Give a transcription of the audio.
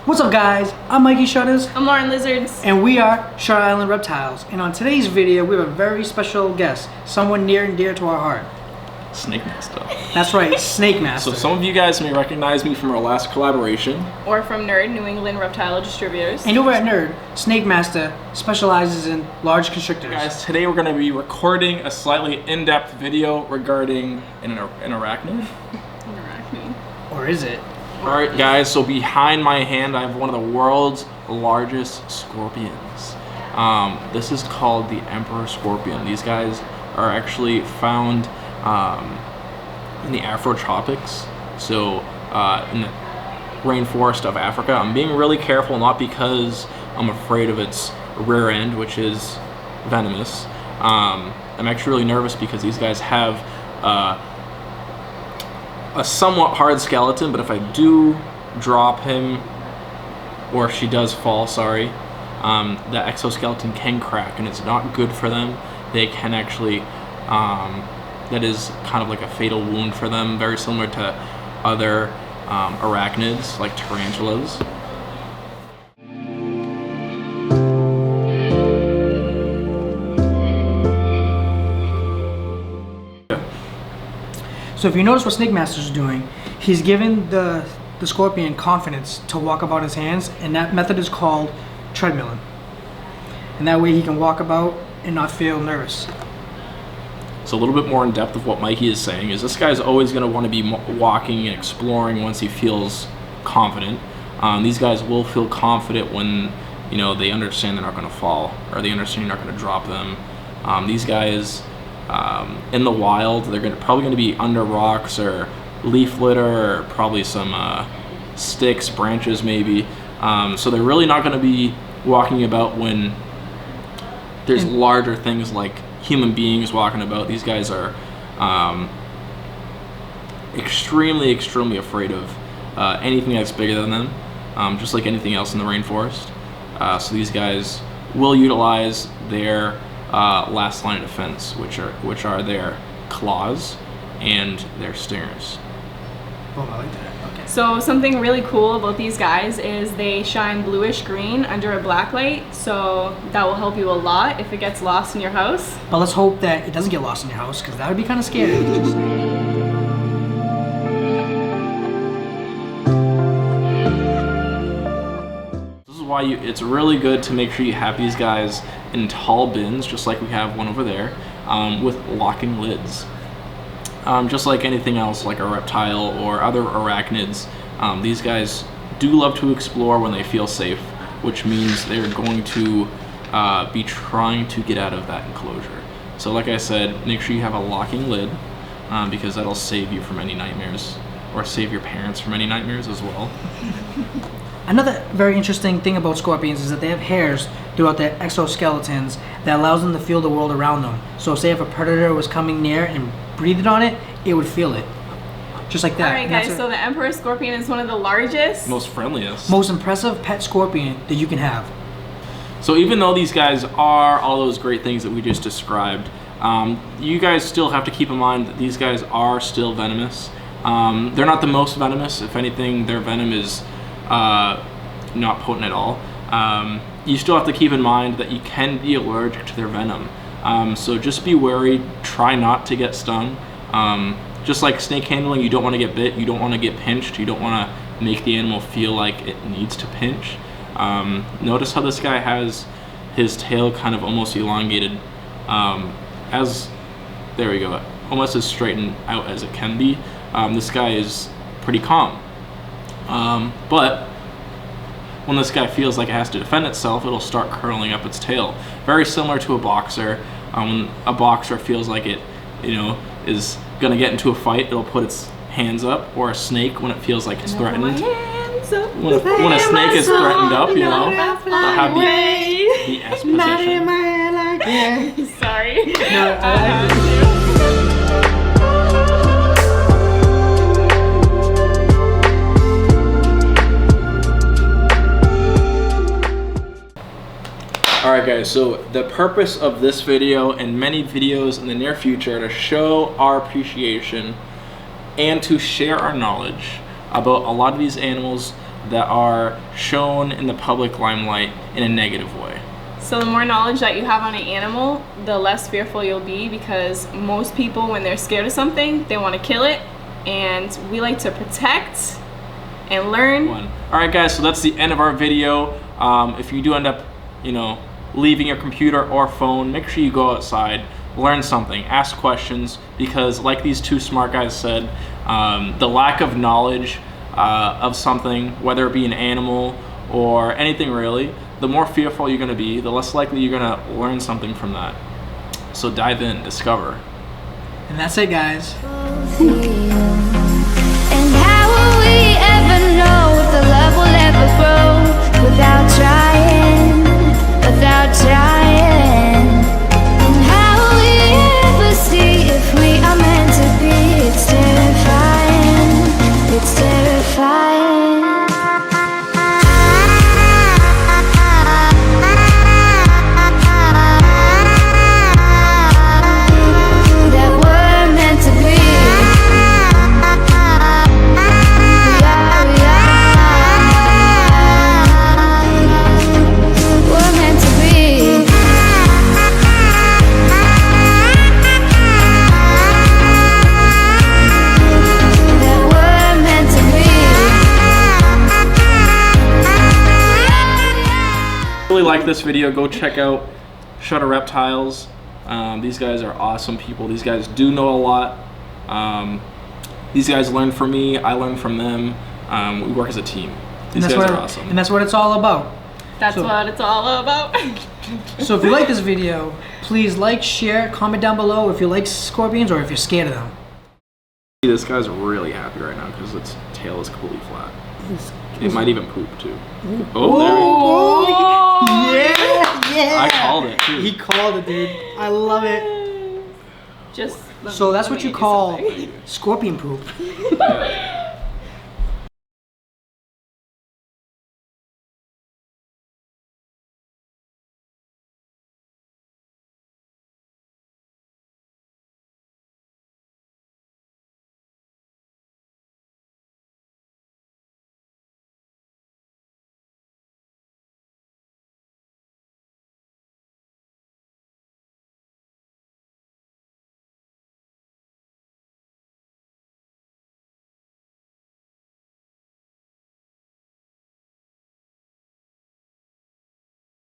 What's up guys, I'm Mikey Shutters. I'm Lauren Lizards. And we are Shutter Island Reptiles. And on today's video, we have a very special guest, someone near and dear to our heart. Snake Master. That's right, Snake Master. So some of you guys may recognize me from our last collaboration. Or from NERD, New England Reptile Distributors. And over at NERD, Snake Master specializes in large constrictors. Guys, today we're going to be recording a slightly in-depth video regarding an arachnid. Or is it? Alright guys, so behind my hand I have one of the world's largest scorpions. This is called the emperor scorpion. These guys are actually found in the Afrotropics, so in the rainforest of Africa. I'm being really careful, not because I'm afraid of its rear end, which is venomous. I'm actually really nervous because these guys have a somewhat hard skeleton, but if I do drop him, or if she does fall, sorry, the exoskeleton can crack, and it's not good for them. They can actually, that is kind of like a fatal wound for them, very similar to other arachnids, like tarantulas. So if you notice what Snake Master's doing, he's giving the scorpion confidence to walk about his hands, and that method is called treadmilling. And that way he can walk about and not feel nervous. So a little bit more in depth of what Mikey is saying is this guy's always going to want to be walking and exploring once he feels confident. These guys will feel confident when, you know, they understand they're not going to fall, or they understand you're not going to drop them. These guys in the wild, they're probably going to be under rocks or leaf litter, or probably some sticks, branches maybe. So they're really not going to be walking about when there's larger things like human beings walking about. These guys are extremely afraid of anything that's bigger than them, just like anything else in the rainforest. So these guys will utilize their last line of defense, which are their claws and their stingers. Oh, I like that. Okay. So something really cool about these guys is they shine bluish green under a black light, so that will help you a lot if it gets lost in your house. But let's hope that it doesn't get lost in your house, because that would be kind of scary. Why it's really good to make sure you have these guys in tall bins, just like we have one over there, with locking lids. Just like anything else, like a reptile or other arachnids, these guys do love to explore when they feel safe, which means they're going to be trying to get out of that enclosure. So like I said, make sure you have a locking lid, because that'll save you from any nightmares, or save your parents from any nightmares as well. Another very interesting thing about scorpions is that they have hairs throughout their exoskeletons that allows them to feel the world around them. So say if a predator was coming near and breathed on it, it would feel it. Just like that. Alright guys, so the emperor scorpion is one of the largest, most friendliest, most impressive pet scorpion that you can have. So even though these guys are all those great things that we just described, you guys still have to keep in mind that these guys are still venomous. They're not the most venomous. If anything, their venom is not potent at all. You still have to keep in mind that you can be allergic to their venom. So just be wary, try not to get stung. Just like snake handling, you don't want to get bit, you don't want to get pinched, you don't want to make the animal feel like it needs to pinch. Notice how this guy has his tail kind of almost elongated, there we go, almost as straightened out as it can be. This guy is pretty calm. But when this guy feels like it has to defend itself, it'll start curling up its tail. Very similar to a boxer. When a boxer feels like it, is gonna get into a fight, it'll put its hands up. Or a snake, when it feels like it's threatened. When a snake is threatened up, they'll have the S position. Sorry. Alright guys, so the purpose of this video and many videos in the near future are to show our appreciation and to share our knowledge about a lot of these animals that are shown in the public limelight in a negative way. So the more knowledge that you have on an animal, the less fearful you'll be, because most people, when they're scared of something, they want to kill it, and we like to protect and learn. All right, guys, so that's the end of our video. If you do end up, leaving your computer or phone, make sure you go outside, learn something, ask questions, because like these two smart guys said, the lack of knowledge of something, whether it be an animal or anything really, the more fearful you're going to be, the less likely you're going to learn something from that. So dive in, discover. And that's it, guys. And how will we ever know if the love will ever grow without trying, without trying? And how will we ever see if we are meant to be? It's terrifying, it's terrifying. Like this video, go check out Shutter Reptiles. These guys are awesome people. These guys do know a lot. These guys learn from me, I learn from them. We work as a team. These guys are awesome. And that's what it's all about. That's what it's all about. So if you like this video, please like, share, comment down below if you like scorpions or if you're scared of them. This guy's really happy right now because its tail is completely flat. It might even poop too. Oh, there he Yeah, yeah. I called it too. He called it, dude. I love it. Just So that's what you call scorpion poop. Yeah.